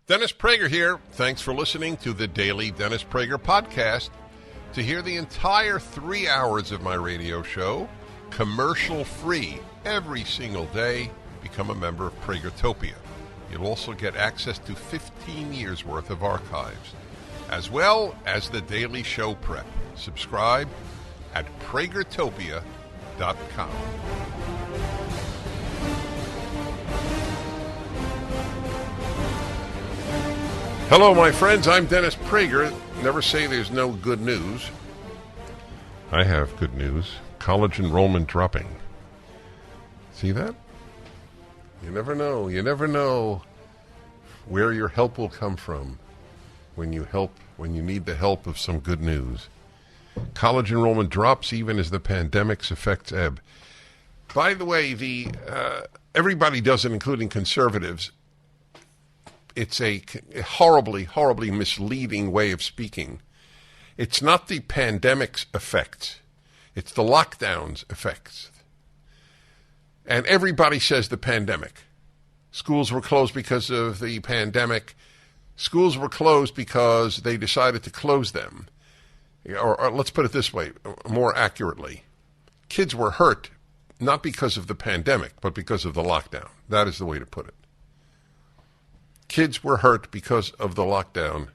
Dennis Prager here. Thanks for listening to the Daily Dennis Prager Podcast. To hear the entire 3 hours of my radio show, commercial-free, every single day, become a member of Pragertopia. You'll also get access to 15 years' worth of archives, as well as the daily show prep. Subscribe at Pragertopia.com. Hello, my friends. I'm Dennis Prager. Never say there's no good news. I have good news. College enrollment dropping. See that? You never know. You never know where your help will come from when you need the help of some good news. College enrollment drops even as the pandemic's effects ebb. By the way, everybody does it, including conservatives. It's a horribly, horribly misleading way of speaking. It's not the pandemic's effects. It's the lockdown's effects. And everybody says the pandemic. Schools were closed because of the pandemic. Schools were closed because they decided to close them. Or let's put it this way, more accurately. Kids were hurt not because of the pandemic, but because of the lockdown. That is the way to put it. Kids were hurt because of the lockdown.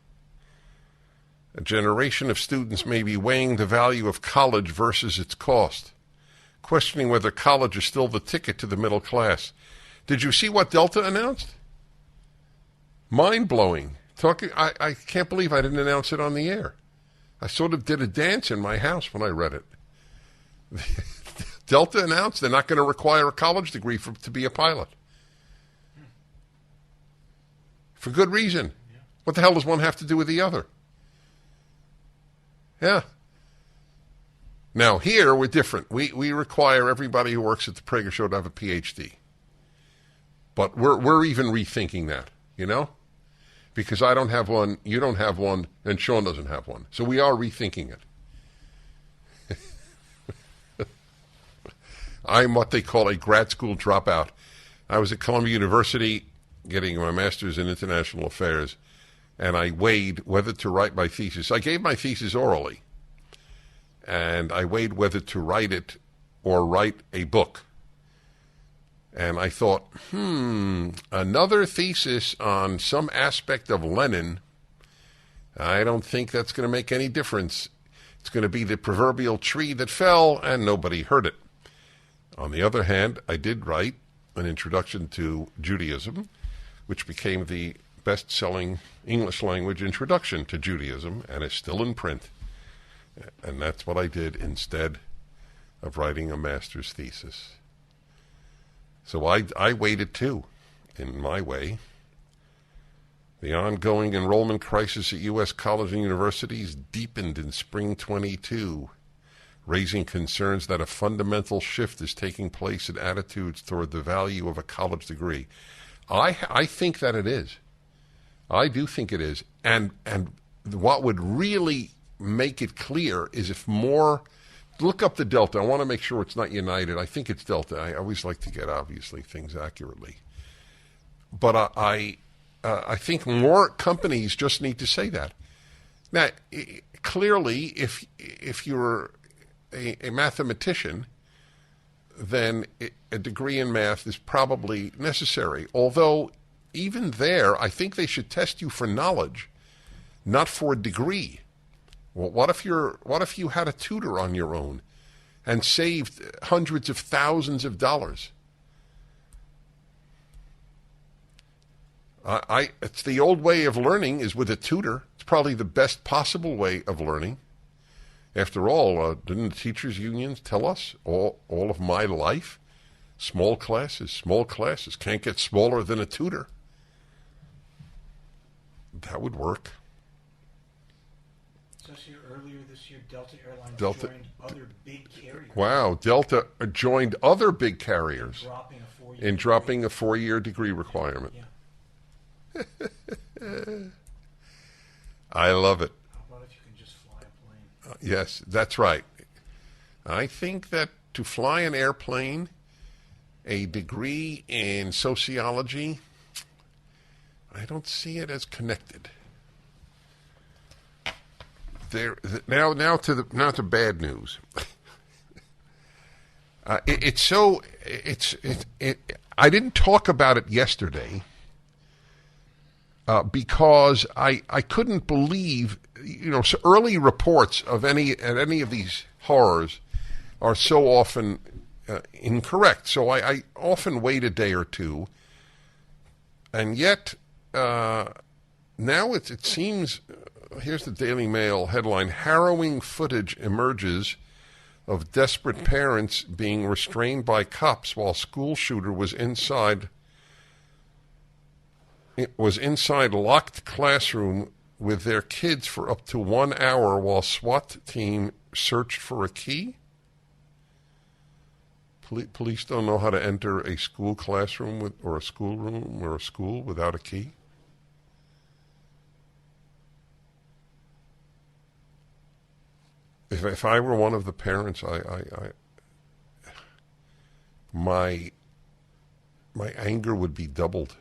A generation of students may be weighing the value of college versus its cost, questioning whether college is still the ticket to the middle class. Did you see what Delta announced? Mind-blowing. I can't believe I didn't announce it on the air. I sort of did a dance in my house when I read it. Delta announced they're not going to require a college degree to be a pilot. For good reason. Yeah. What the hell does one have to do with the other? Yeah. Now, here, we're different. We require everybody who works at the Prager Show to have a PhD. But we're even rethinking that, you know? Because I don't have one, you don't have one, and Sean doesn't have one. So we are rethinking it. I'm what they call a grad school dropout. I was at Columbia University getting my master's in international affairs, and I weighed whether to write my thesis. I gave my thesis orally, and I weighed whether to write it or write a book. And I thought, another thesis on some aspect of Lenin, I don't think that's going to make any difference. It's going to be the proverbial tree that fell, and nobody heard it. On the other hand, I did write an introduction to Judaism, which became the best-selling English language introduction to Judaism and is still in print. And that's what I did instead of writing a master's thesis. So I waited too, in my way. The ongoing enrollment crisis at U.S. colleges and universities deepened in spring 22, raising concerns that a fundamental shift is taking place in attitudes toward the value of a college degree. I think that it is. I do think it is. And what would really make it clear is if more... Look up the Delta. I want to make sure it's not United. I think it's Delta. I always like to get, obviously, things accurately. But I think more companies just need to say that. Now, clearly, if you're a mathematician, then a degree in math is probably necessary. Although, even there, I think they should test you for knowledge, not for a degree. Well, what if you had a tutor on your own and saved hundreds of thousands of dollars? It's the old way of learning is with a tutor. It's probably the best possible way of learning. After all, didn't the teachers' unions tell us all of my life? Small classes can't get smaller than a tutor. That would work. Especially earlier this year, Delta Airlines joined other big carriers. Wow, Delta joined other big carriers in dropping a 4-year degree requirement. Yeah. I love it. How about if you can just fly a plane? Yes, that's right. I think that to fly an airplane, a degree in sociology, I don't see it as connected. Now to bad news. I didn't talk about it yesterday because I couldn't believe, so early reports of any of these horrors are so often incorrect. So I often wait a day or two, and yet now it seems. Here's the Daily Mail headline: harrowing footage emerges of desperate parents being restrained by cops while school shooter was inside locked classroom with their kids for up to 1 hour while SWAT team searched for a key. Police don't know how to enter a school classroom or a schoolroom or a school without a key. If I were one of the parents, my anger would be doubled.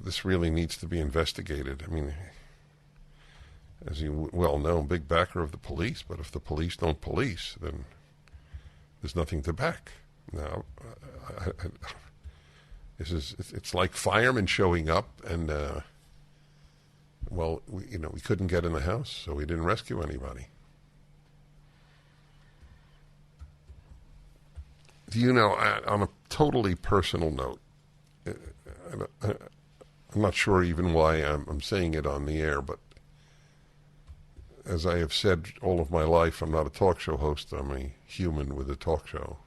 This really needs to be investigated. I mean, as you well know, I'm a big backer of the police, but if the police don't police, then there's nothing to back. Now, it's like firemen showing up and. Well, we couldn't get in the house, so we didn't rescue anybody. Do you know, on a totally personal note, I'm not sure even why I'm saying it on the air, but as I have said all of my life, I'm not a talk show host. I'm a human with a talk show.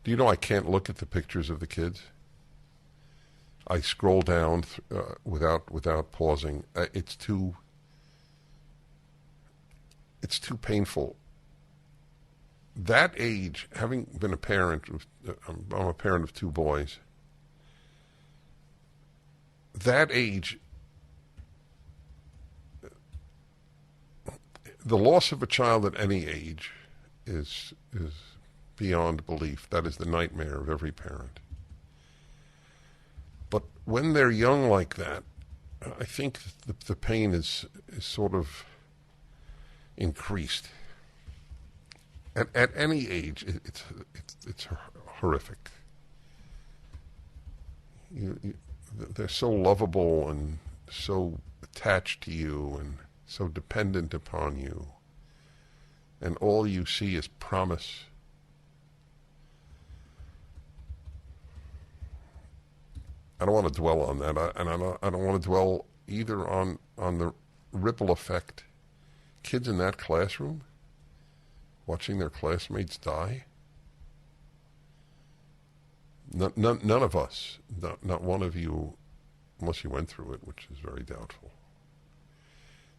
Do you know I can't look at the pictures of the kids? I scroll down without pausing. It's too painful. That age, having been a parent, I'm a parent of two boys. That age, the loss of a child at any age is beyond belief. That is the nightmare of every parent. But when they're young like that, I think the pain is sort of increased. At any age, it's horrific. They're so lovable and so attached to you and so dependent upon you, and all you see is promise. I don't want to dwell on that, and I don't want to dwell either on the ripple effect. Kids in that classroom, watching their classmates die. None of us, not one of you, unless you went through it, which is very doubtful,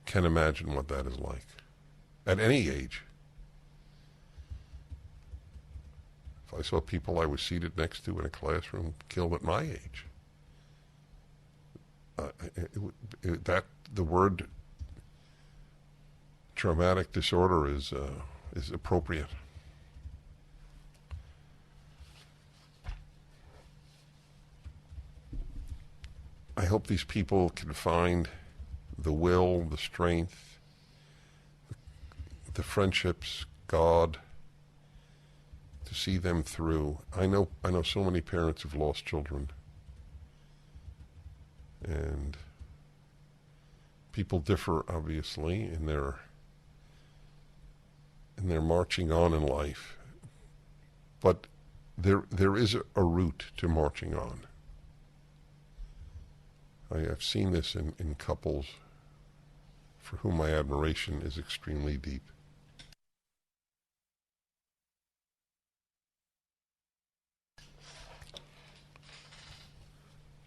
can imagine what that is like at any age. If I saw people I was seated next to in a classroom killed at my age, the word traumatic disorder is appropriate. I hope these people can find the will, the strength, the friendships, God, to see them through. I know so many parents have lost children. And people differ, obviously, in their marching on in life. But there is a route to marching on. I've seen this in couples for whom my admiration is extremely deep.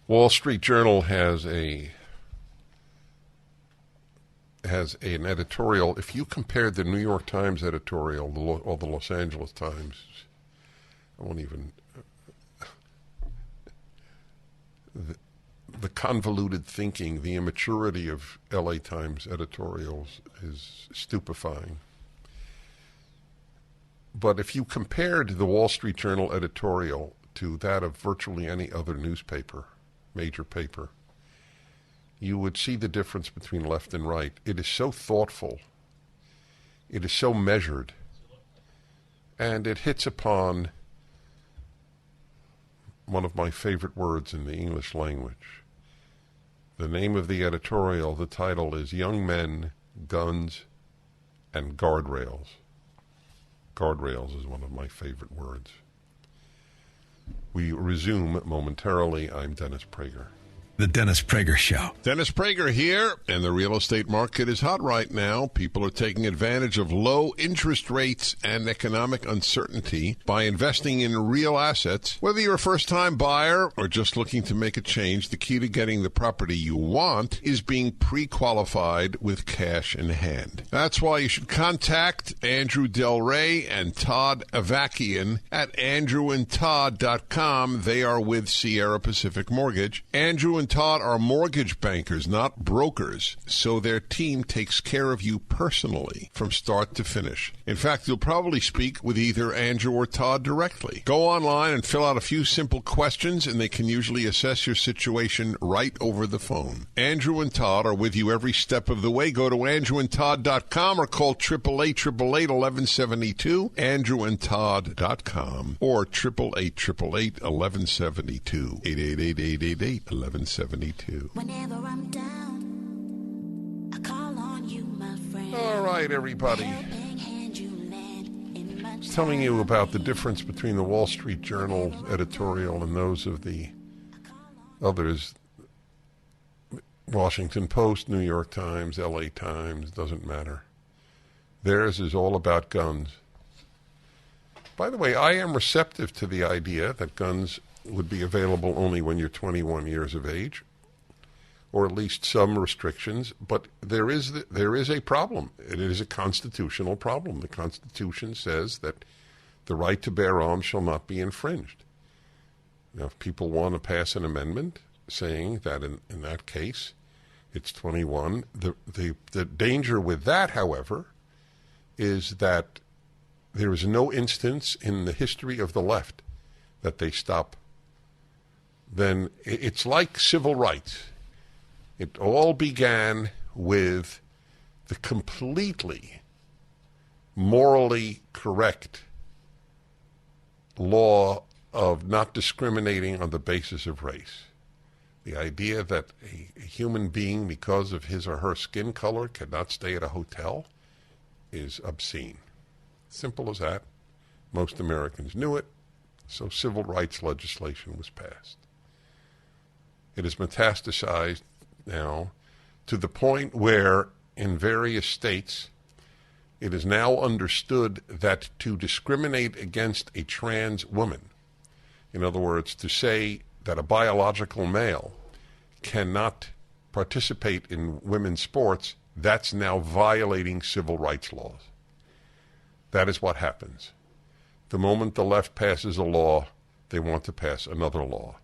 Wall Street Journal has an editorial. If you compared the New York Times editorial or the Los Angeles Times, I won't even... The convoluted thinking, the immaturity of LA Times editorials is stupefying. But if you compared the Wall Street Journal editorial to that of virtually any other newspaper, major paper, you would see the difference between left and right. It is so thoughtful. It is so measured. And it hits upon one of my favorite words in the English language. The name of the editorial, the title is Young Men, Guns, and Guardrails. Guardrails is one of my favorite words. We resume momentarily. I'm Dennis Prager. The Dennis Prager Show. Dennis Prager here, and the real estate market is hot right now. People are taking advantage of low interest rates and economic uncertainty by investing in real assets. Whether you're a first-time buyer or just looking to make a change, the key to getting the property you want is being pre-qualified with cash in hand. That's why you should contact Andrew Del Rey and Todd Avakian at andrewandtodd.com. They are with Sierra Pacific Mortgage. Andrew and Todd are mortgage bankers, not brokers, so their team takes care of you personally from start to finish. In fact, you'll probably speak with either Andrew or Todd directly. Go online and fill out a few simple questions, and they can usually assess your situation right over the phone. Andrew and Todd are with you every step of the way. Go to andrewandtodd.com or call 888-888-1172, andrewandtodd.com, or 888-888-1172, 888-888-1172. Whenever I'm down, I call on you, my friend. All right, everybody. Telling you about the difference between the Wall Street Journal editorial and those of the others. Washington Post, New York Times, LA Times, doesn't matter. Theirs is all about guns. By the way, I am receptive to the idea that guns would be available only when you're 21 years of age, or at least some restrictions, but there is a problem. It is a constitutional problem. The Constitution says that the right to bear arms shall not be infringed. Now, if people want to pass an amendment saying that in that case it's 21, the danger with that, however, is that there is no instance in the history of the left that they stop. Then it's like civil rights. It all began with the completely morally correct law of not discriminating on the basis of race. The idea that a human being, because of his or her skin color, cannot stay at a hotel is obscene. Simple as that. Most Americans knew it, so civil rights legislation was passed. It has metastasized now to the point where in various states it is now understood that to discriminate against a trans woman, in other words, to say that a biological male cannot participate in women's sports, that's now violating civil rights laws. That is what happens. The moment the left passes a law, they want to pass another law.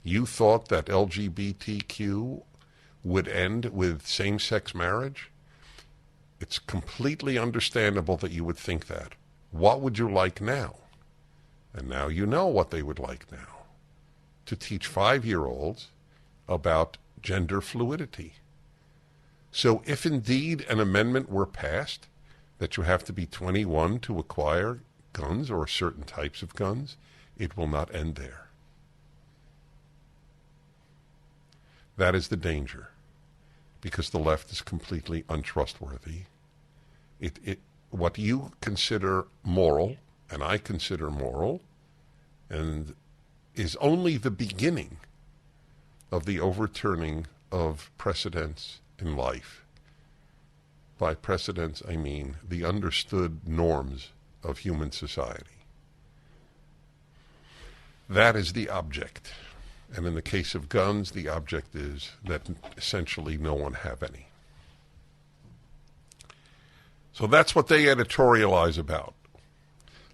You thought that LGBTQ would end with same-sex marriage? It's completely understandable that you would think that. What would you like now? And now you know what they would like now. To teach 5-year-olds about gender fluidity. So if indeed an amendment were passed that you have to be 21 to acquire guns or certain types of guns, it will not end there. That is the danger, because the left is completely untrustworthy. What you consider moral, and I consider moral, and is only the beginning of the overturning of precedents in life. By precedents, I mean the understood norms of human society. That is the object. And in the case of guns, the object is that essentially no one have any. So that's what they editorialize about.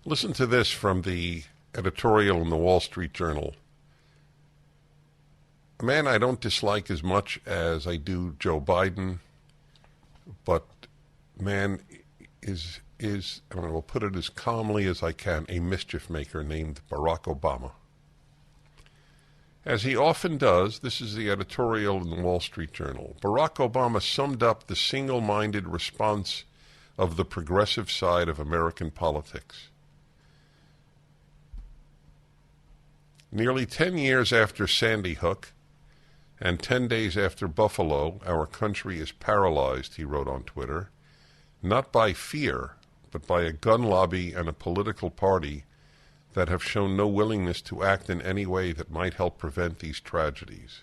Listen to this from the editorial in the Wall Street Journal. A man I don't dislike as much as I do Joe Biden, but man is, and I will put it as calmly as I can, a mischief maker named Barack Obama. As he often does, this is the editorial in the Wall Street Journal. Barack Obama summed up the single-minded response of the progressive side of American politics. Nearly 10 years after Sandy Hook and 10 days after Buffalo, our country is paralyzed, he wrote on Twitter, not by fear, but by a gun lobby and a political party that have shown no willingness to act in any way that might help prevent these tragedies.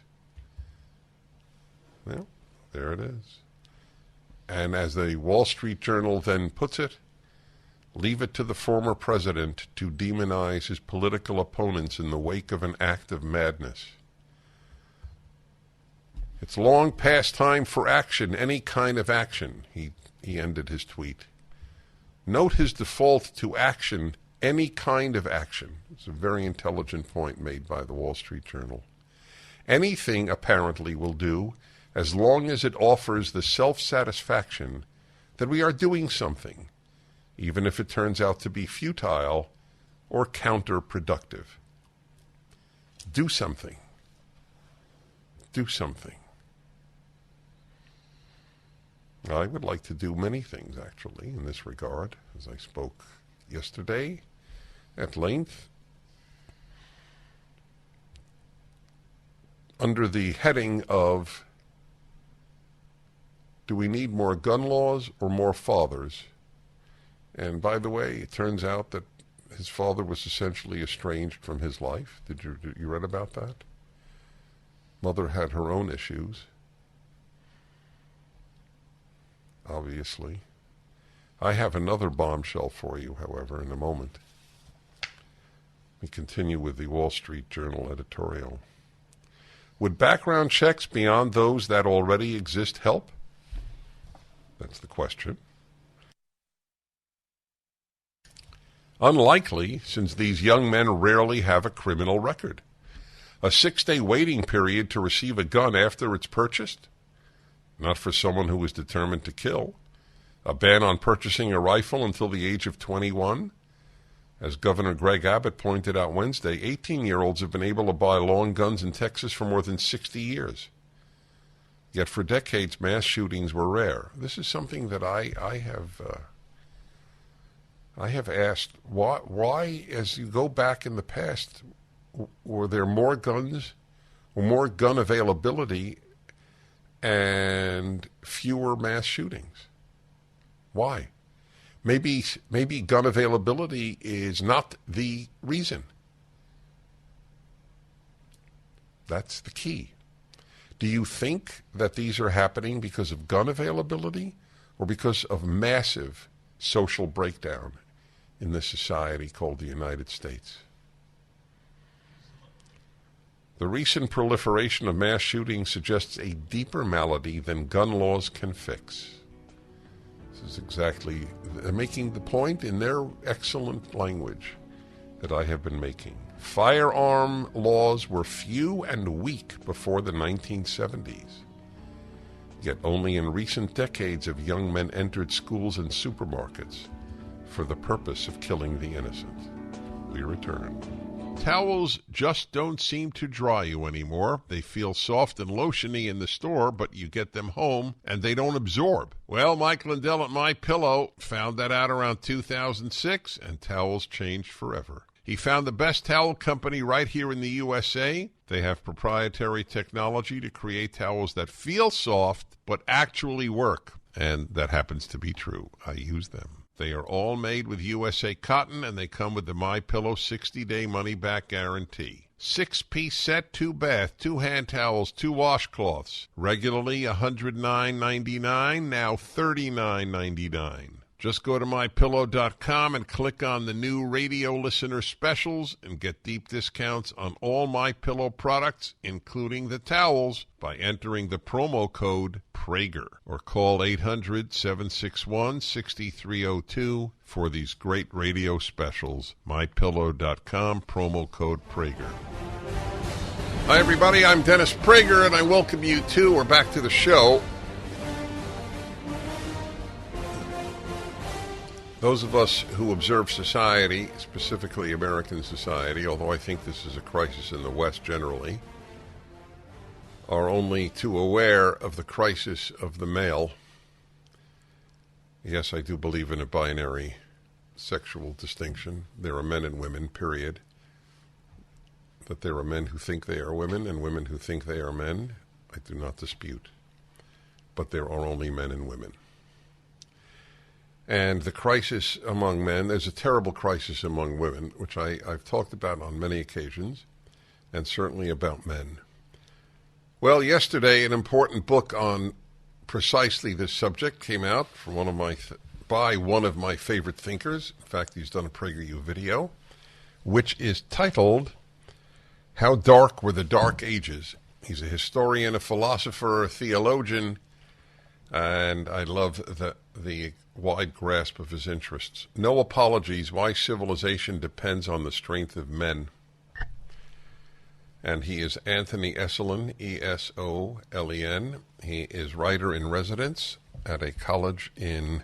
Well, there it is. And as the Wall Street Journal then puts it, leave it to the former president to demonize his political opponents in the wake of an act of madness. It's long past time for action, any kind of action, he ended his tweet. Note his default to action, any kind of action. It's a very intelligent point made by the Wall Street Journal. Anything, apparently, will do as long as it offers the self-satisfaction that we are doing something, even if it turns out to be futile or counterproductive. Do something. Do something. I would like to do many things, actually, in this regard, as I spoke yesterday at length. Under the heading of, do we need more gun laws or more fathers? And by the way, it turns out that his father was essentially estranged from his life. Did you read about that? Mother had her own issues, obviously. I have another bombshell for you, however, in a moment. We continue with the Wall Street Journal editorial. Would background checks beyond those that already exist help? That's the question. Unlikely, since these young men rarely have a criminal record. A 6-day waiting period to receive a gun after it's purchased? Not for someone who is determined to kill. A ban on purchasing a rifle until the age of 21? As Governor Greg Abbott pointed out Wednesday, 18-year-olds have been able to buy long guns in Texas for more than 60 years. Yet for decades, mass shootings were rare. This is something that I have asked. Why, as you go back in the past, were there more guns or more gun availability and fewer mass shootings? Why? Maybe gun availability is not the reason. That's the key. Do you think that these are happening because of gun availability or because of massive social breakdown in this society called the United States? The recent proliferation of mass shootings suggests a deeper malady than gun laws can fix. This is exactly, they're making the point in their excellent language that I have been making. Firearm laws were few and weak before the 1970s. Yet only in recent decades have young men entered schools and supermarkets for the purpose of killing the innocent. We return. Towels just don't seem to dry you anymore. They feel soft and lotiony in the store, but you get them home and they don't absorb. Well, Mike Lindell at MyPillow found that out around 2006, and towels changed forever. He found the best towel company right here in the USA. They have proprietary technology to create towels that feel soft but actually work, and that happens to be true. I use them. They are all made with USA cotton, and they come with the MyPillow 60-day money-back guarantee. 6-piece set, 2 bath, 2 hand towels, 2 washcloths. Regularly $109.99, now $39.99. Just go to MyPillow.com and click on the new radio listener specials and get deep discounts on all MyPillow products, including the towels, by entering the promo code Prager, or call 800-761-6302 for these great radio specials. MyPillow.com, promo code Prager. Hi, everybody. I'm Dennis Prager, and I welcome you to, or back to the show. Those of us who observe society, specifically American society, although I think this is a crisis in the West generally, are only too aware of the crisis of the male. Yes, I do believe in a binary sexual distinction. There are men and women, period. That there are men who think they are women and women who think they are men, I do not dispute. But there are only men and women. And the crisis among men, there's a terrible crisis among women, which I've talked about on many occasions, and certainly about men. Well, yesterday, an important book on precisely this subject came out from by one of my favorite thinkers. In fact, he's done a PragerU video, which is titled, How Dark Were the Dark Ages? He's a historian, a philosopher, a theologian, and I love the wide grasp of his interests. No Apologies, Why Civilization Depends on the Strength of Men. And he is Anthony Esolen, E-S-O-L-E-N. He is writer-in-residence at a college in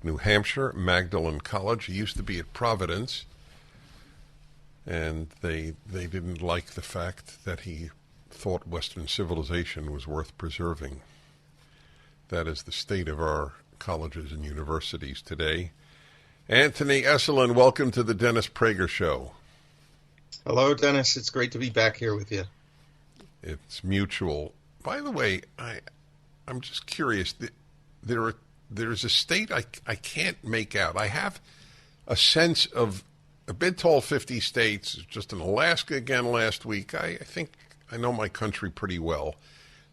New Hampshire, Magdalen College. He used to be at Providence, and they didn't like the fact that he thought Western civilization was worth preserving. That is the state of our colleges and universities today. Anthony Esolen, welcome to the Dennis Prager Show. Hello, Dennis. It's great to be back here with you. It's mutual. By the way, I'm just curious. There's a state I can't make out. I have a sense of, I've been to all 50 states, just in Alaska again last week. I think I know my country pretty well.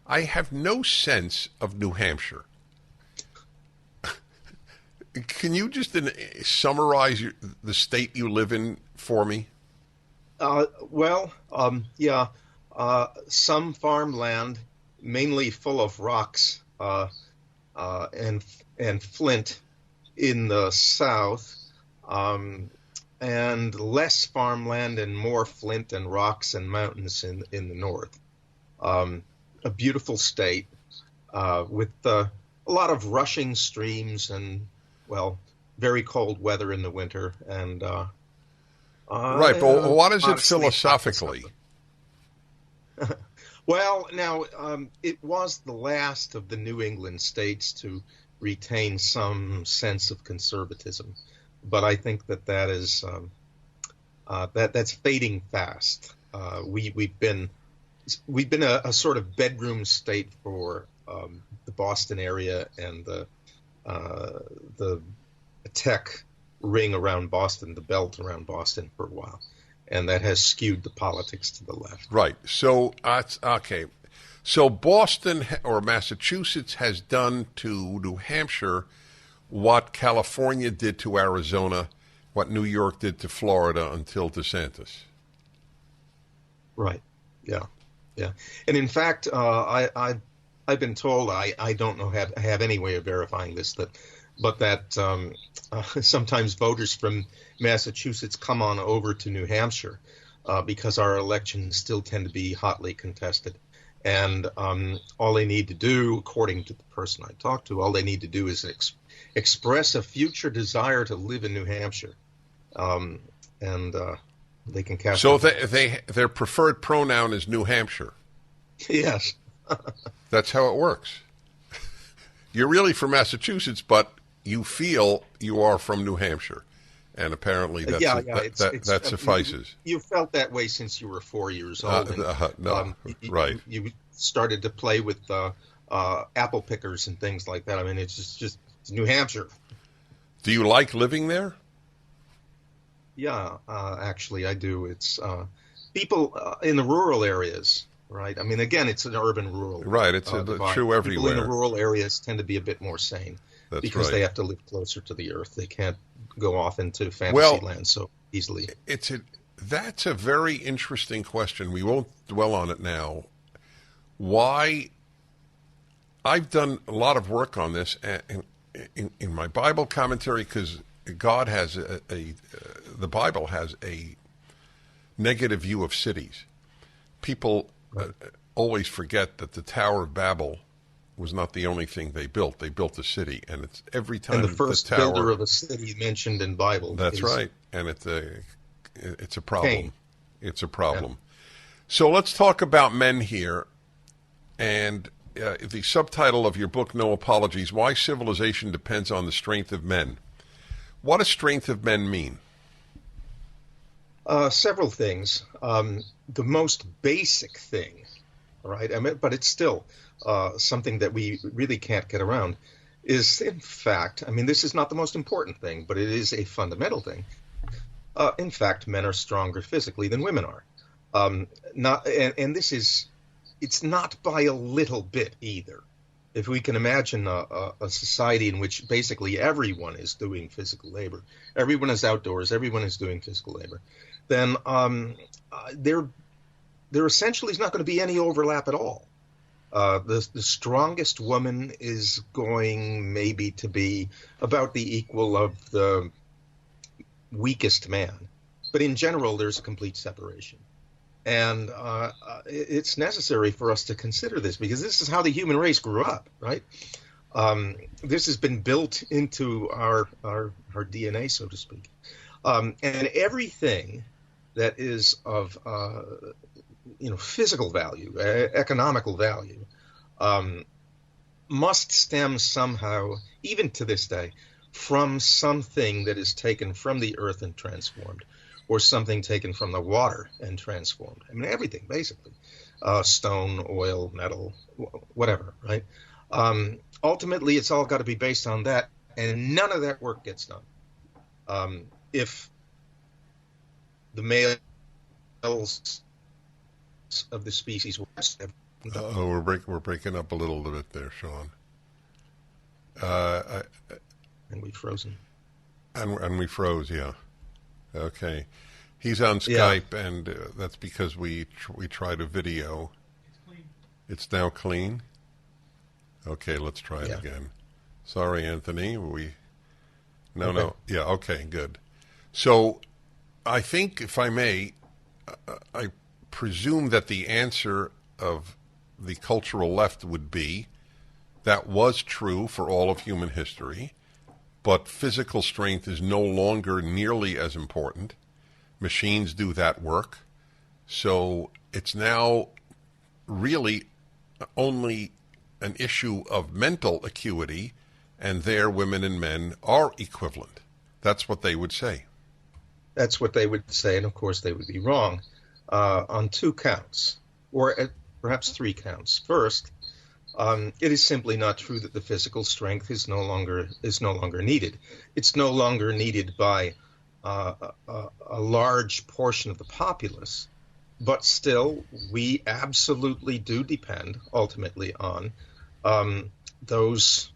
I have no sense of New Hampshire. Can you just summarize the state you live in for me? Some farmland, mainly full of rocks and flint in the south, and less farmland and more flint and rocks and mountains in the north. A beautiful state with a lot of rushing streams and, very cold weather in the winter. And right, but what is it philosophically? Well, now, it was the last of the New England states to retain some sense of conservatism, but I think that is that's fading fast. We've been a sort of bedroom state for the Boston area and the tech ring around Boston, the belt around Boston for a while, and that has skewed the politics to the left. Right. So, okay. So Boston or Massachusetts has done to New Hampshire what California did to Arizona, what New York did to Florida until DeSantis. Right. Yeah. And in fact, I've been told, I don't know have any way of verifying this, but that sometimes voters from Massachusetts come on over to New Hampshire because our elections still tend to be hotly contested. And all they need to do, according to the person I talked to, all they need to do is express a future desire to live in New Hampshire, and they can cast. So their preferred pronoun is New Hampshire. Yes, that's how it works. You're really from Massachusetts, but you feel you are from New Hampshire, and apparently that suffices. You felt that way since you were 4 years old. Right. You started to play with apple pickers and things like that. I mean, it's just New Hampshire. Do you like living there? Yeah, actually, I do. It's people in the rural areas, right? I mean, again, it's an urban-rural. Right, it's true everywhere. People in the rural areas tend to be a bit more sane. That's because right. They have to live closer to the earth. They can't go off into fantasy land so easily. That's a very interesting question. We won't dwell on it now. Why? I've done a lot of work on this in my Bible commentary because God has the Bible has a negative view of cities. People always forget that the Tower of Babel was not the only thing they built. They built a city, and it's every time And the first the tower, builder of a city mentioned in Bible. That's is right, and it's a problem. Cain. It's a problem. So let's talk about men here, and the subtitle of your book, No Apologies: Why Civilization Depends on the Strength of Men. What does strength of men mean? Several things. The most basic thing, right? But it's still something that we really can't get around, is in fact, this is not the most important thing, but it is a fundamental thing. In fact, men are stronger physically than women are. It's not by a little bit either. If we can imagine a society in which basically everyone is doing physical labor, everyone is outdoors, everyone is doing physical labor, then there essentially is not going to be any overlap at all. The strongest woman is going maybe to be about the equal of the weakest man. But in general, there's a complete separation. And it's necessary for us to consider this because this is how the human race grew up, right? This has been built into our DNA, so to speak. And everything that is of physical value, economical value, must stem somehow, even to this day, from something that is taken from the earth and transformed, or something taken from the water and transformed. Everything, basically. Stone, oil, metal, whatever, right? Ultimately, it's all got to be based on that, and none of that work gets done. If the males of the species were... we're breaking up a little bit there, Sean. And we've frozen. And we froze, yeah. Okay. He's on Skype, and that's because we tried a video. It's clean. It's now clean? Okay, let's try it again. Sorry, Anthony. No. Yeah, okay, good. So I think, if I may, I presume that the answer of the cultural left would be that was true for all of human history, but physical strength is no longer nearly as important. Machines do that work. So it's now really only an issue of mental acuity, and there women and men are equivalent. That's what they would say. That's what they would say, and of course they would be wrong on two counts, or perhaps three counts. First, it is simply not true that the physical strength is no longer needed. It's no longer needed by a large portion of the populace, but still we absolutely do depend ultimately on those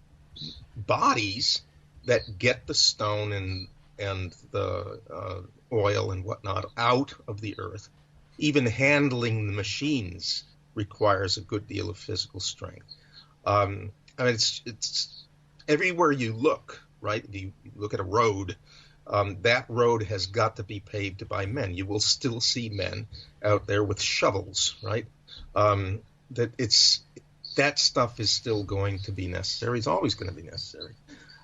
bodies that get the stone and the oil and whatnot out of the earth. Even handling the machines requires a good deal of physical strength. It's everywhere you look, right? If you look at a road, that road has got to be paved by men. You will still see men out there with shovels, right? That stuff is still going to be necessary. It's always going to be necessary.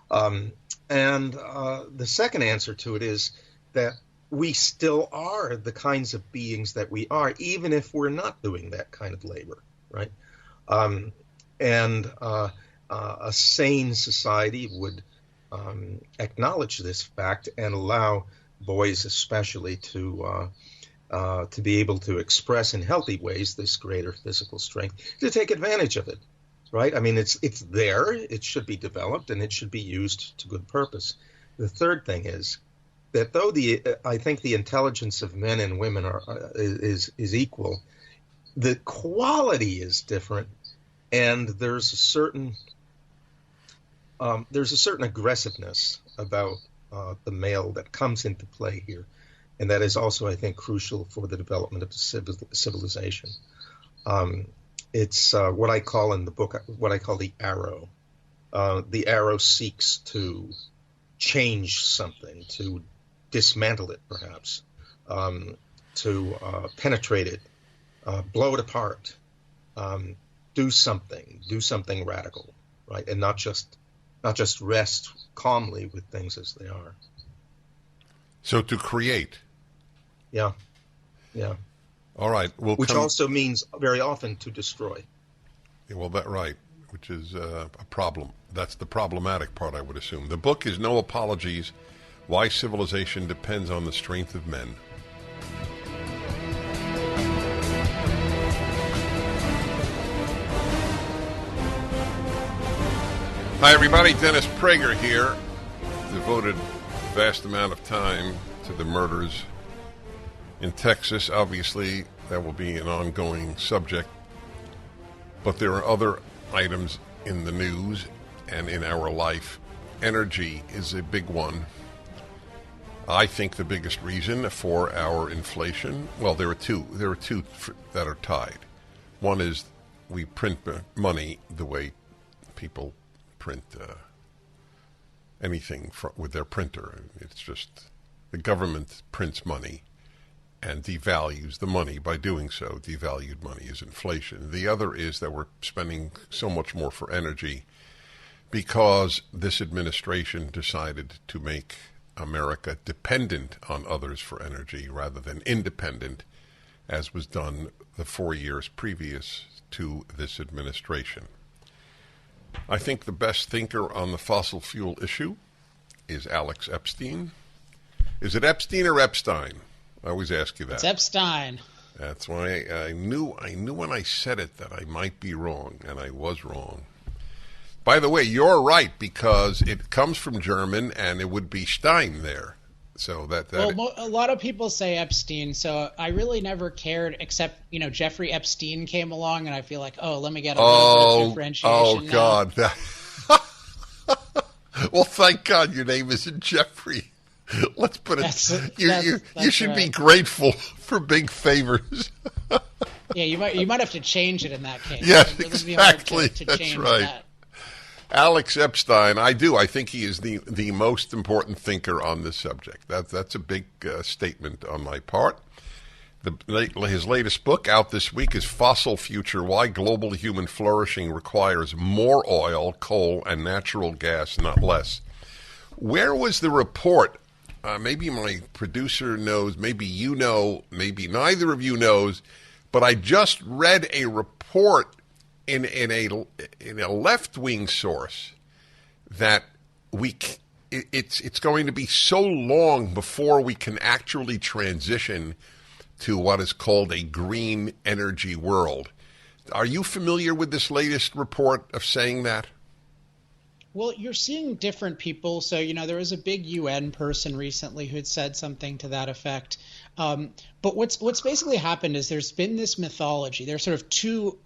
And the second answer to it is that we still are the kinds of beings that we are, even if we're not doing that kind of labor, right? And a sane society would acknowledge this fact and allow boys especially to be able to express in healthy ways this greater physical strength, to take advantage of it, right? It's there, it should be developed, and it should be used to good purpose. The third thing is that though I think the intelligence of men and women is equal, the quality is different, and there's a certain aggressiveness about the male that comes into play here, and that is also, I think, crucial for the development of civilization. It's what I call in the book, what I call the arrow. The arrow seeks to change something, to dismantle it, perhaps, to penetrate it, blow it apart. do something radical, right? And not just rest calmly with things as they are. So to create. Yeah. Yeah. All right. Which also means very often to destroy. Yeah, well, right, which is a problem. That's the problematic part, I would assume. The book is No Apologies, Why Civilization Depends on the Strength of Men. Hi, everybody. Dennis Prager here. Devoted a vast amount of time to the murders in Texas. Obviously, that will be an ongoing subject. But there are other items in the news and in our life. Energy is a big one. I think the biggest reason for our inflation, well, there are two that are tied. One is we print money the way people print anything with their printer. It's just the government prints money and devalues the money by doing so. Devalued money is inflation. The other is that we're spending so much more for energy because this administration decided to make America dependent on others for energy rather than independent, as was done the 4 years previous to this administration. I think the best thinker on the fossil fuel issue is Alex Epstein. Is it Epstein or Epstein? I always ask you that. It's Epstein. That's why I knew when I said it that I might be wrong, and I was wrong. By the way, you're right, because it comes from German, and it would be Stein there. So well, a lot of people say Epstein, so I really never cared, except, Jeffrey Epstein came along, and I feel like, let me get a little bit of differentiation now. God. Well, thank God your name isn't Jeffrey. Let's put it. You should right. be grateful for big favors. Yeah, you might have to change it in that case. Yes, really exactly. To That's change right. That. Alex Epstein, I think he is the most important thinker on this subject. That's a big statement on my part. His latest book out this week is Fossil Future: Why Global Human Flourishing Requires More Oil, Coal, and Natural Gas, Not Less. Where was the report? Maybe my producer knows, maybe you know, maybe neither of you knows, but I just read a report in a left-wing source that it's going to be so long before we can actually transition to what is called a green energy world. Are you familiar with this latest report of saying that? Well, you're seeing different people. So, there was a big UN person recently who had said something to that effect. But what's basically happened is there's been this mythology. There's sort of two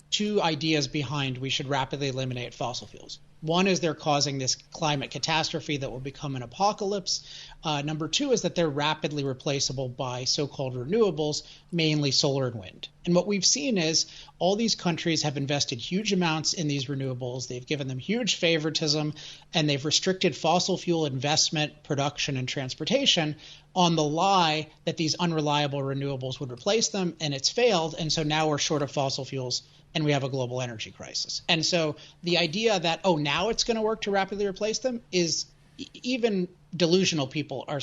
ideas behind we should rapidly eliminate fossil fuels. One is they're causing this climate catastrophe that will become an apocalypse. Number two is that they're rapidly replaceable by so-called renewables, mainly solar and wind. And what we've seen is all these countries have invested huge amounts in these renewables. They've given them huge favoritism, and they've restricted fossil fuel investment, production, and transportation on the lie that these unreliable renewables would replace them, and it's failed. And so now we're short of fossil fuels, and we have a global energy crisis. And so the idea that, now it's going to work to rapidly replace them is even delusional people are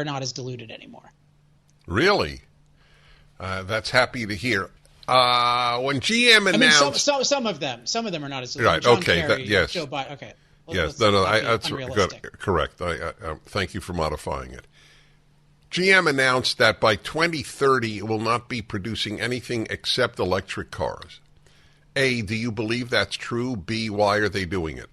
not as deluded anymore. Really? That's happy to hear. When GM announced, some of them are not as deluded. Right? John okay. Kerry, yes. Joe Biden. Okay. Yes. That's good. Correct. I thank you for modifying it. GM announced that by 2030 it will not be producing anything except electric cars. A, do you believe that's true? B, why are they doing it?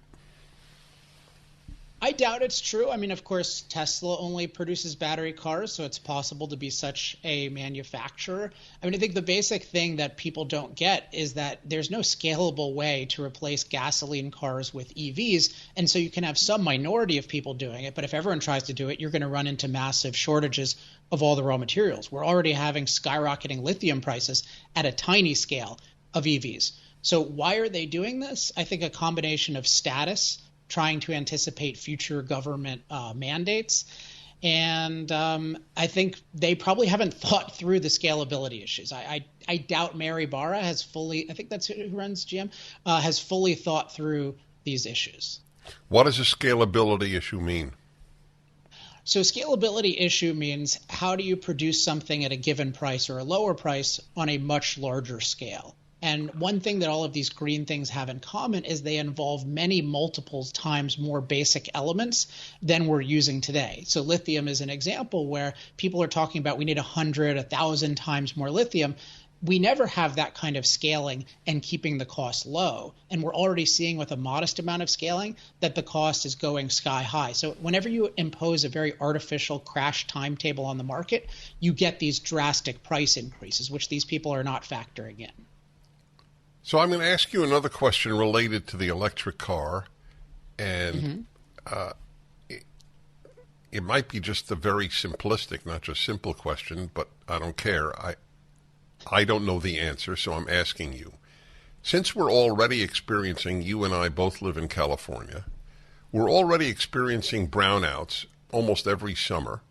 I doubt it's true. I mean, of course, Tesla only produces battery cars, so it's possible to be such a manufacturer. I mean, I think the basic thing that people don't get is that there's no scalable way to replace gasoline cars with EVs. And so you can have some minority of people doing it, but if everyone tries to do it, you're going to run into massive shortages of all the raw materials. We're already having skyrocketing lithium prices at a tiny scale of EVs. So why are they doing this? I think a combination of status, trying to anticipate future government mandates, And I think they probably haven't thought through the scalability issues. I doubt Mary Barra has fully, I think that's who runs GM, has fully thought through these issues. What does a scalability issue mean? So scalability issue means how do you produce something at a given price or a lower price on a much larger scale? And one thing that all of these green things have in common is they involve many multiples times more basic elements than we're using today. So lithium is an example where people are talking about we need 100, 1,000 times more lithium. We never have that kind of scaling and keeping the cost low. And we're already seeing with a modest amount of scaling that the cost is going sky high. So whenever you impose a very artificial crash timetable on the market, you get these drastic price increases, which these people are not factoring in. So I'm going to ask you another question related to the electric car, and it might be just a very simplistic, not just simple question, but I don't care. I don't know the answer, so I'm asking you. Since we're already experiencing, you and I both live in California, we're already experiencing brownouts almost every summer,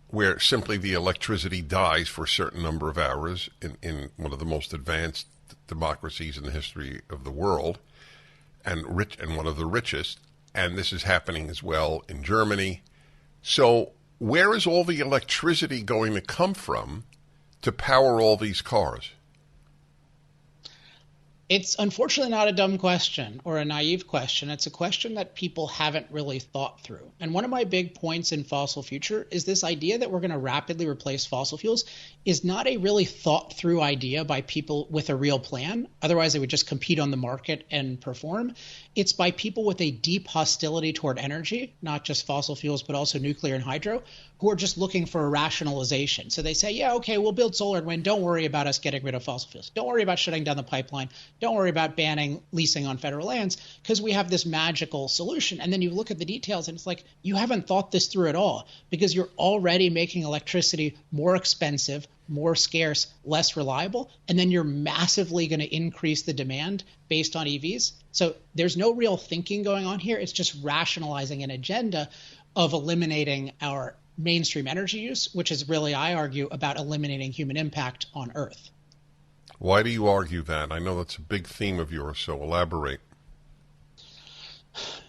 where simply the electricity dies for a certain number of hours in one of the most advanced democracies in the history of the world, and one of the richest, and this is happening as well in Germany. So where is all the electricity going to come from to power all these cars? It's unfortunately not a dumb question or a naive question. It's a question that people haven't really thought through. And one of my big points in Fossil Future is this idea that we're going to rapidly replace fossil fuels is not a really thought through idea by people with a real plan. Otherwise, they would just compete on the market and perform. It's by people with a deep hostility toward energy, not just fossil fuels, but also nuclear and hydro, who are just looking for a rationalization. So they say, yeah, okay, we'll build solar and wind. Don't worry about us getting rid of fossil fuels. Don't worry about shutting down the pipeline. Don't worry about banning leasing on federal lands because we have this magical solution. And then you look at the details and it's like, you haven't thought this through at all because you're already making electricity more expensive, more scarce, less reliable, and then you're massively going to increase the demand based on EVs. So there's no real thinking going on here. It's just rationalizing an agenda of eliminating our mainstream energy use, which is really, I argue, about eliminating human impact on Earth. Why do you argue that? I know that's a big theme of yours, so elaborate.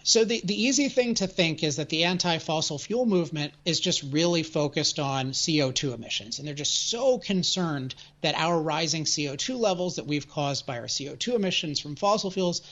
So the easy thing to think is that the anti-fossil fuel movement is just really focused on CO2 emissions. And they're just so concerned that our rising CO2 levels that we've caused by our CO2 emissions from fossil fuels,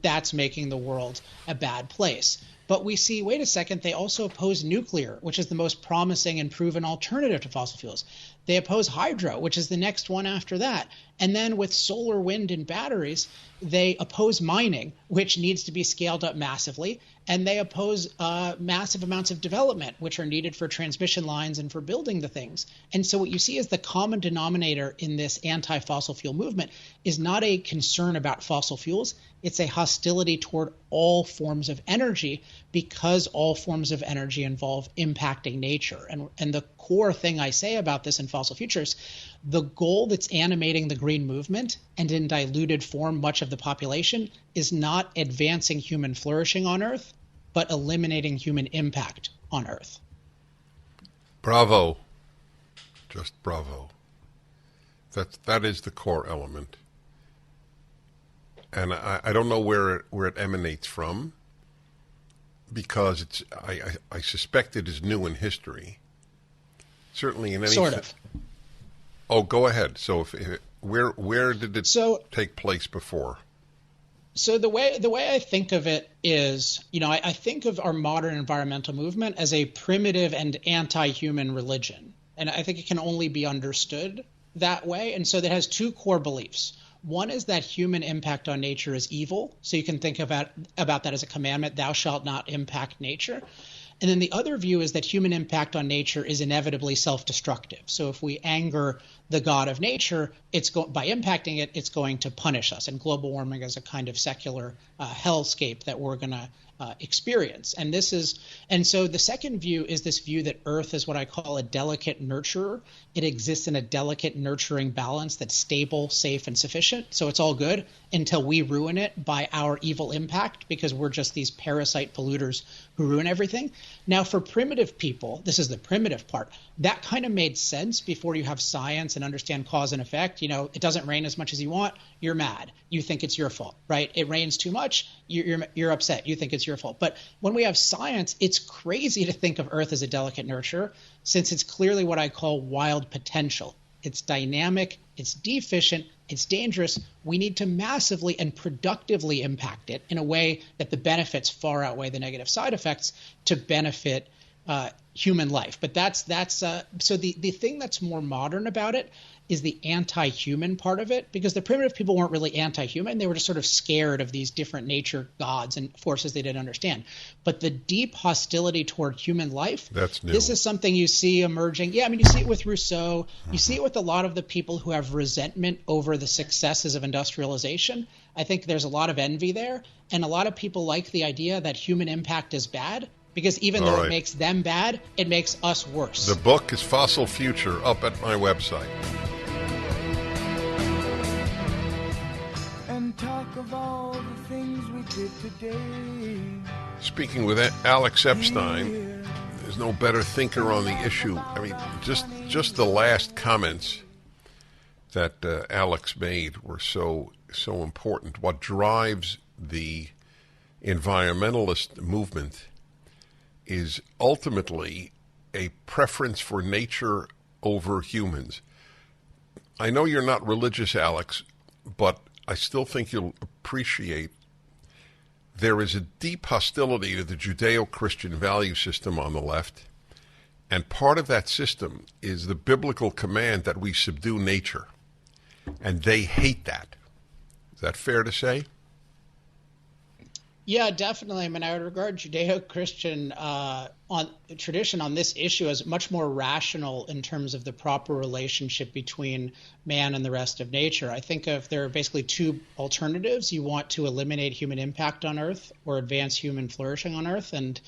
that's making the world a bad place. But we see, wait a second, they also oppose nuclear, which is the most promising and proven alternative to fossil fuels. They oppose hydro, which is the next one after that. And then with solar, wind, and batteries, they oppose mining, which needs to be scaled up massively. And they oppose massive amounts of development, which are needed for transmission lines and for building the things. And so what you see is the common denominator in this anti-fossil fuel movement is not a concern about fossil fuels. It's a hostility toward all forms of energy because all forms of energy involve impacting nature. And the core thing I say about this in Fossil Futures, the goal that's animating the green movement and in diluted form much of the population is not advancing human flourishing on Earth, but eliminating human impact on Earth. Bravo. Just bravo. That is the core element. And I don't know where it emanates from, because I suspect it is new in history. Certainly in any sort of. Oh, go ahead. So where did it take place before? So the way I think of it is, I think of our modern environmental movement as a primitive and anti-human religion. And I think it can only be understood that way. And so that has two core beliefs. One is that human impact on nature is evil. So you can think about that as a commandment, thou shalt not impact nature. And then the other view is that human impact on nature is inevitably self-destructive. So if we anger the God of nature, by impacting it, it's going to punish us. And global warming is a kind of secular hellscape that we're going to experience. And so the second view is this view that Earth is what I call a delicate nurturer. It exists in a delicate nurturing balance that's stable, safe, and sufficient. So it's all good until we ruin it by our evil impact, because we're just these parasite polluters who ruin everything. Now, for primitive people, this is the primitive part, that kind of made sense before you have science and understand cause and effect. It doesn't rain as much as you want, you're mad. You think it's your fault, right? It rains too much, you're upset. You think it's your fault. But when we have science, it's crazy to think of Earth as a delicate nurturer, since it's clearly what I call wild potential. It's dynamic, it's deficient, it's dangerous. We need to massively and productively impact it in a way that the benefits far outweigh the negative side effects to benefit human life. But so the thing that's more modern about it is the anti-human part of it, because the primitive people weren't really anti-human. They were just sort of scared of these different nature gods and forces they didn't understand. But the deep hostility toward human life, that's new. This is something you see emerging. Yeah, I mean, you see it with Rousseau. You see it with a lot of the people who have resentment over the successes of industrialization. I think there's a lot of envy there. And a lot of people like the idea that human impact is bad, because even though it makes them bad, it makes us worse. The book is Fossil Future, up at my website. And talk of all the things we did today. Speaking with Alex Epstein, there's no better thinker on the issue. I mean, just the last comments that Alex made were so important. What drives the environmentalist movement is ultimately a preference for nature over humans. I know you're not religious, Alex, but I still think you'll appreciate there is a deep hostility to the Judeo-Christian value system on the left, and part of that system is the biblical command that we subdue nature, and they hate that. Is that fair to say? Yeah, definitely. I mean, I would regard Judeo-Christian tradition on this issue as much more rational in terms of the proper relationship between man and the rest of nature. I think if there are basically two alternatives. You want to eliminate human impact on Earth or advance human flourishing on Earth. And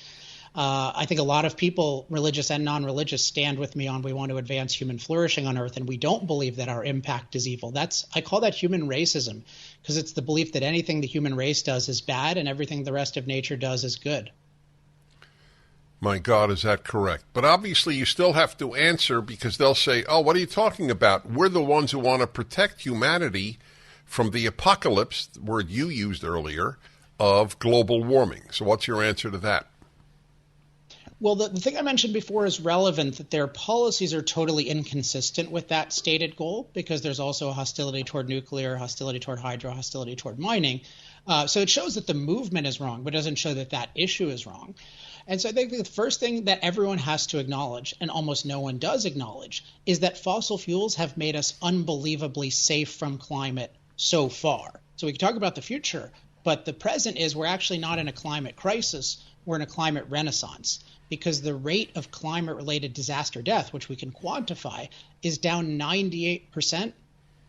I think a lot of people, religious and non-religious, stand with me on we want to advance human flourishing on Earth, and we don't believe that our impact is evil. I call that human racism, because it's the belief that anything the human race does is bad and everything the rest of nature does is good. My God, is that correct? But obviously you still have to answer, because they'll say, oh, what are you talking about? We're the ones who want to protect humanity from the apocalypse, the word you used earlier, of global warming. So what's your answer to that? Well, the thing I mentioned before is relevant, that their policies are totally inconsistent with that stated goal, because there's also a hostility toward nuclear, hostility toward hydro, hostility toward mining. So it shows that the movement is wrong, but doesn't show that that issue is wrong. And so I think the first thing that everyone has to acknowledge, and almost no one does acknowledge, is that fossil fuels have made us unbelievably safe from climate so far. So we can talk about the future, but the present is we're actually not in a climate crisis, we're in a climate renaissance. Because the rate of climate-related disaster death, which we can quantify, is down 98%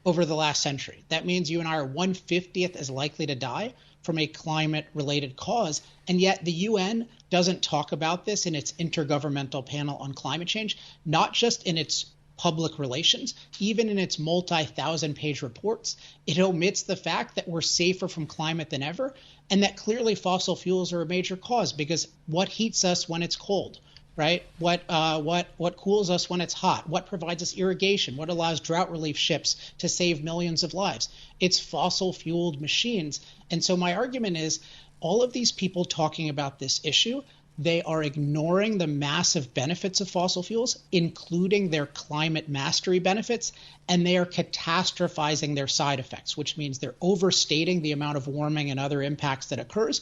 over the last century. That means you and I are 1/50th as likely to die from a climate-related cause, and yet the UN doesn't talk about this in its Intergovernmental Panel on Climate Change, not just in its public relations, even in its multi-thousand-page reports. It omits the fact that we're safer from climate than ever, and that clearly fossil fuels are a major cause, because what heats us when it's cold, right? What cools us when it's hot? What provides us irrigation? What allows drought relief ships to save millions of lives? It's fossil-fueled machines. And so my argument is, all of these people talking about this issue, they are ignoring the massive benefits of fossil fuels, including their climate mastery benefits, and they are catastrophizing their side effects, which means they're overstating the amount of warming and other impacts that occurs.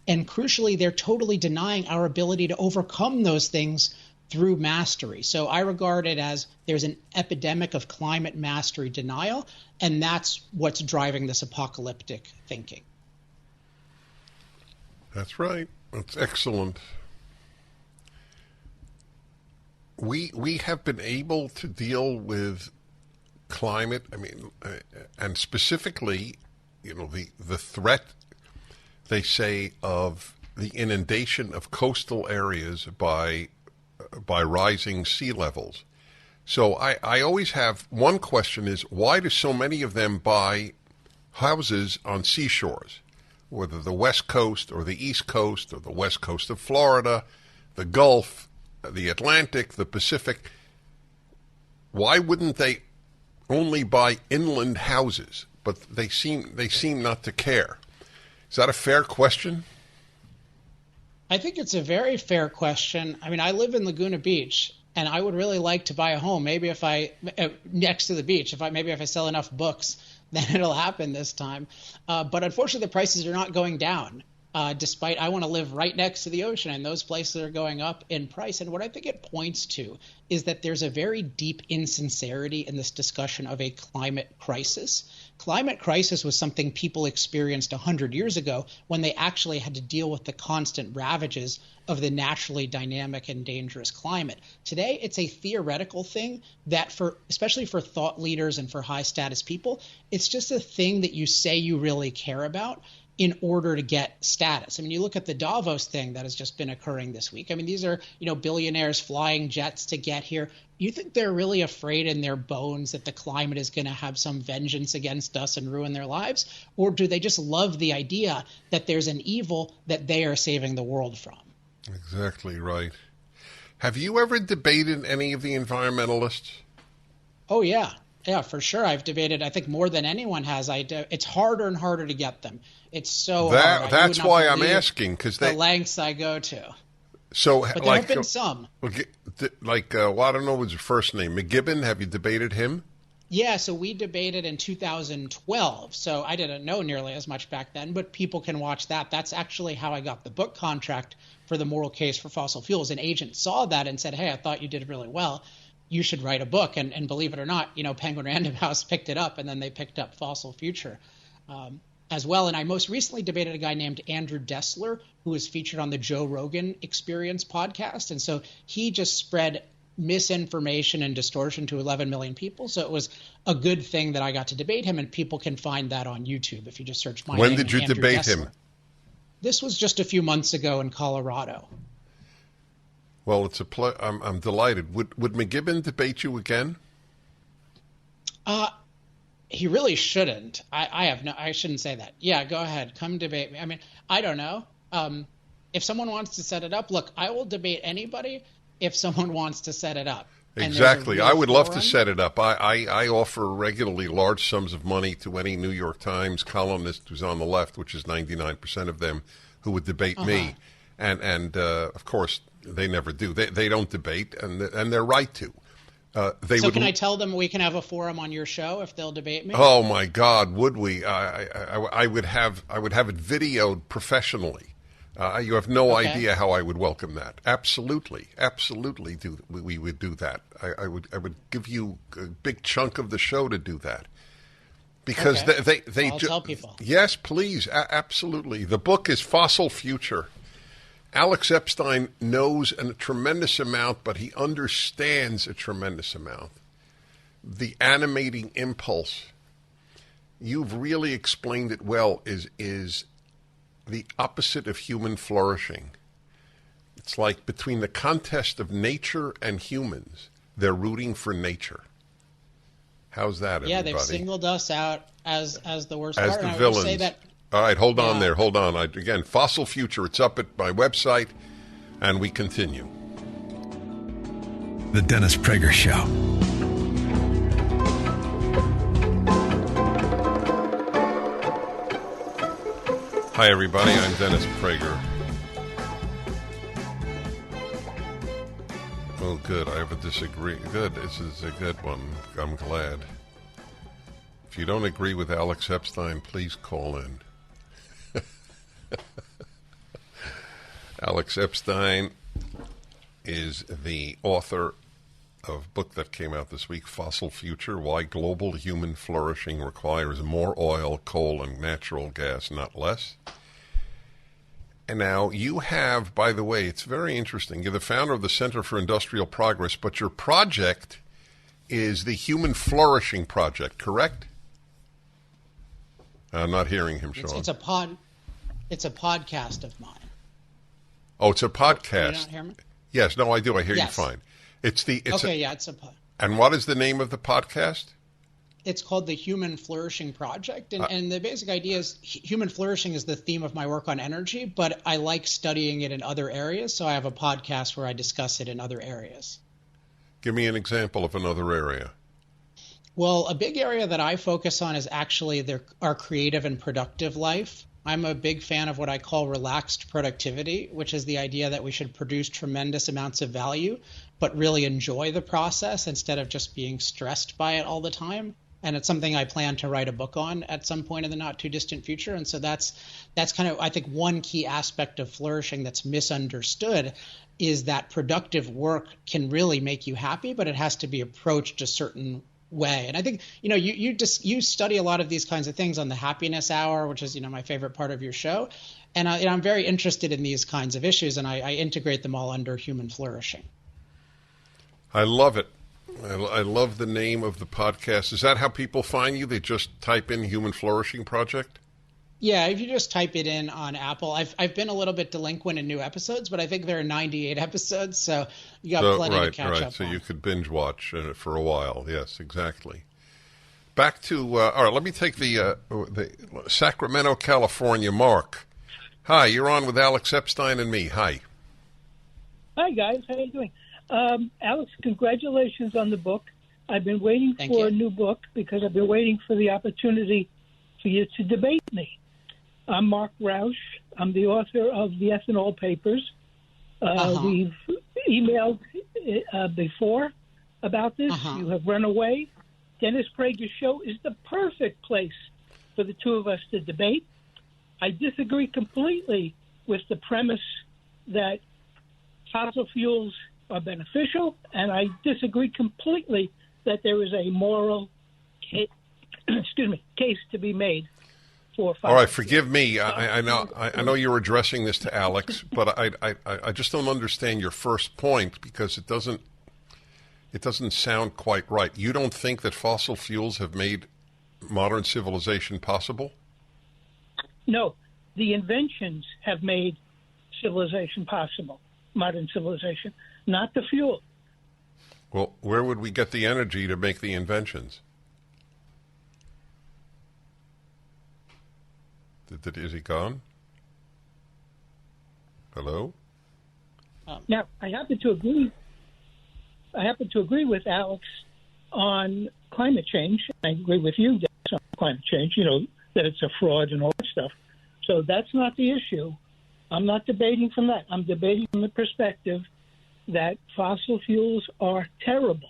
And crucially, they're totally denying our ability to overcome those things through mastery. So I regard it as there's an epidemic of climate mastery denial, and that's what's driving this apocalyptic thinking. That's right. That's excellent. We have been able to deal with climate? I mean, and specifically, the threat, they say, of the inundation of coastal areas by rising sea levels. So I always have one question is, why do so many of them buy houses on seashores, whether the West Coast or the East Coast or the West Coast of Florida, the Gulf, the Atlantic, the Pacific? Why wouldn't they only buy inland houses? But they seem not to care. Is that a fair question? I think it's a very fair question. I mean, I live in Laguna Beach, and I would really like to buy a home. Maybe if I next to the beach, if I sell enough books, then it'll happen this time. But unfortunately, the prices are not going down. Despite I want to live right next to the ocean, and those places are going up in price. And what I think it points to is that there's a very deep insincerity in this discussion of a climate crisis. Climate crisis was something people experienced 100 years ago when they actually had to deal with the constant ravages of the naturally dynamic and dangerous climate. Today, it's a theoretical thing that especially for thought leaders and for high status people, it's just a thing that you say you really care about in order to get status. I mean, you look at the Davos thing that has just been occurring this week. I mean, these are, billionaires flying jets to get here. You think they're really afraid in their bones that the climate is going to have some vengeance against us and ruin their lives? Or do they just love the idea that there's an evil that they are saving the world from? Exactly right. Have you ever debated any of the environmentalists? Oh, yeah. Yeah, for sure. I've debated, I think, more than anyone has. It's harder and harder to get them. It's so hard. That's why I'm asking, because the lengths I go to. So, but there have been some. I don't know what's your first name. McGibbon, have you debated him? Yeah, so we debated in 2012. So I didn't know nearly as much back then, but people can watch that. That's actually how I got the book contract for The Moral Case for Fossil Fuels. An agent saw that and said, hey, I thought you did really well. You should write a book. And believe it or not, Penguin Random House picked it up, and then they picked up Fossil Future as well. And I most recently debated a guy named Andrew Dessler, who was featured on the Joe Rogan Experience podcast. And so he just spread misinformation and distortion to 11 million people. So it was a good thing that I got to debate him, and people can find that on YouTube if you just search my name. When did you debate Dessler. him? This was just a few months ago in Colorado. Well, it's I'm delighted. Would McGibbon debate you again? He really shouldn't. I shouldn't say that. Yeah, go ahead. Come debate me. I mean, I don't know. If someone wants to set it up, look, I will debate anybody if someone wants to set it up. Exactly. I would love to set it up. I offer regularly large sums of money to any New York Times columnist who's on the left, which is 99% of them, who would debate me. And of course, they never do. They don't debate, and they're right to. Can I tell them we can have a forum on your show if they'll debate me? Oh my God, would we? I would have it videoed professionally. You have no idea how I would welcome that. Absolutely, we would do that. I would give you a big chunk of the show to do that, because I'll tell people. Yes, please, absolutely. The book is Fossil Future. Alex Epstein knows a tremendous amount, but he understands a tremendous amount. The animating impulse, you've really explained it well, is the opposite of human flourishing. It's like between the contest of nature and humans, they're rooting for nature. How's that, everybody? Yeah, they've singled us out as the worst as part. the and villains. I would say that. All right, hold on there. Hold on. Again, Fossil Future. It's up at my website, and we continue. The Dennis Prager Show. Hi, everybody. I'm Dennis Prager. Oh, good. I have a disagree. Good. This is a good one. I'm glad. If you don't agree with Alex Epstein, please call in. Alex Epstein is the author of a book that came out this week, Fossil Future, Why Global Human Flourishing Requires More Oil, Coal, and Natural Gas, Not Less. And now you have, by the way, it's very interesting, you're the founder of the Center for Industrial Progress, but your project is the Human Flourishing Project, correct? I'm not hearing him, Sean. It's a podcast of mine. Oh, it's a podcast. You don't hear me? Yes, no, I do. I hear Yes. you fine. It's It's a And what is the name of the podcast? It's called the Human Flourishing Project, and the basic idea is human flourishing is the theme of my work on energy, but I like studying it in other areas, so I have a podcast where I discuss it in other areas. Give me an example of another area. Well, a big area that I focus on is actually our creative and productive life. I'm a big fan of what I call relaxed productivity, which is the idea that we should produce tremendous amounts of value, but really enjoy the process instead of just being stressed by it all the time. And it's something I plan to write a book on at some point in the not too distant future. And so that's kind of, I think, one key aspect of flourishing that's misunderstood is that productive work can really make you happy, but it has to be approached a certain way. And I think, you study a lot of these kinds of things on the Happiness Hour, which is, my favorite part of your show. And I'm very interested in these kinds of issues, and I integrate them all under human flourishing. I love it. I love the name of the podcast. Is that how people find you? They just type in Human Flourishing Project? Yeah, if you just type it in on Apple. I've been a little bit delinquent in new episodes, but I think there are 98 episodes, so you got plenty to catch up so on. You could binge watch for a while. Yes, exactly. Back to all right. Let me take the Sacramento, California. Mark, hi. You're on with Alex Epstein and me. Hi. Hi guys, how you doing? Alex, congratulations on the book. I've been waiting Thank for you. a new book because I've been waiting for the opportunity for you to debate me. I'm Mark Roush. I'm the author of the Ethanol Papers. We've emailed before about this. You have run away. Dennis Prager's show is the perfect place for the two of us to debate. I disagree completely with the premise that fossil fuels are beneficial, and I disagree completely that there is a moral case to be made for fossil All right, fuels. forgive me. I know you're addressing this to Alex, but I just don't understand your first point because it doesn't sound quite right. You don't think that fossil fuels have made modern civilization possible? No, the inventions have made civilization possible, modern civilization, not the fuel. Well, where would we get the energy to make the inventions? Is he gone? Hello? Now, I happen to agree with Alex on climate change. I agree with you Dennis, on climate change, that it's a fraud and all that stuff. So that's not the issue. I'm not debating from that. I'm debating from the perspective that fossil fuels are terrible.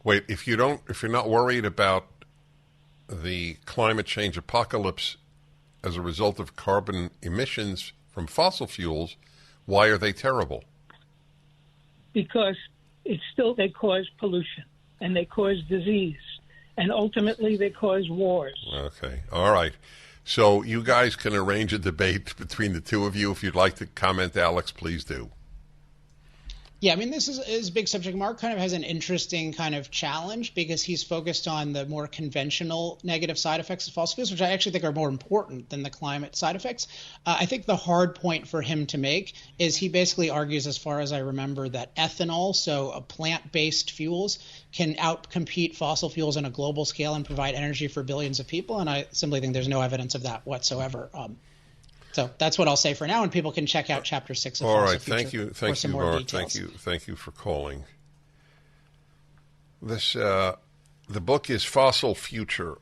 Wait, if you're not worried about the climate change apocalypse as a result of carbon emissions from fossil fuels, why are they terrible? Because they cause pollution and they cause disease and ultimately they cause wars. Okay. All right. So you guys can arrange a debate between the two of you. If you'd like to comment, Alex, please do. Yeah, I mean, this is a big subject. Mark kind of has an interesting kind of challenge because he's focused on the more conventional negative side effects of fossil fuels, which I actually think are more important than the climate side effects. I think the hard point for him to make is he basically argues, as far as I remember, that ethanol, so plant-based fuels, can outcompete fossil fuels on a global scale and provide energy for billions of people. And I simply think there's no evidence of that whatsoever. So that's what I'll say for now, and people can check out Chapter 6 of Fossil Future for some more details. Thank you for calling. The book is Fossil Future: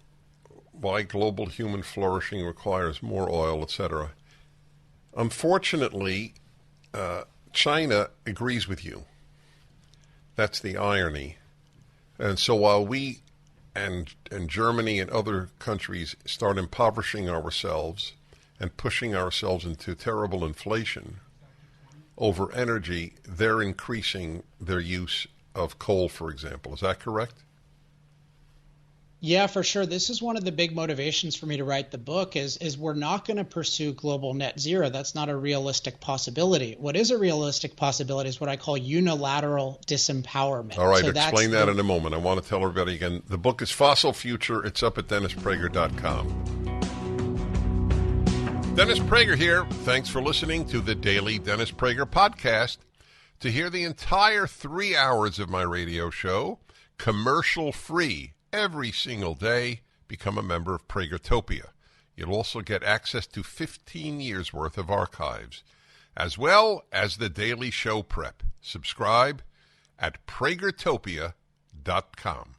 Why Global Human Flourishing Requires More Oil, etc. Unfortunately, China agrees with you. That's the irony. And so while we and Germany and other countries start impoverishing ourselves and pushing ourselves into terrible inflation over energy, they're increasing their use of coal, for example. Is that correct? Yeah, for sure. This is one of the big motivations for me to write the book is we're not going to pursue global net zero. That's not a realistic possibility. What is a realistic possibility is what I call unilateral disempowerment. All right, explain that in a moment. I want to tell everybody again, the book is Fossil Future. It's up at DennisPrager.com. Dennis Prager here. Thanks for listening to the Daily Dennis Prager Podcast. To hear the entire 3 hours of my radio show, commercial-free, every single day, become a member of Pragertopia. You'll also get access to 15 years' worth of archives, as well as the daily show prep. Subscribe at Pragertopia.com.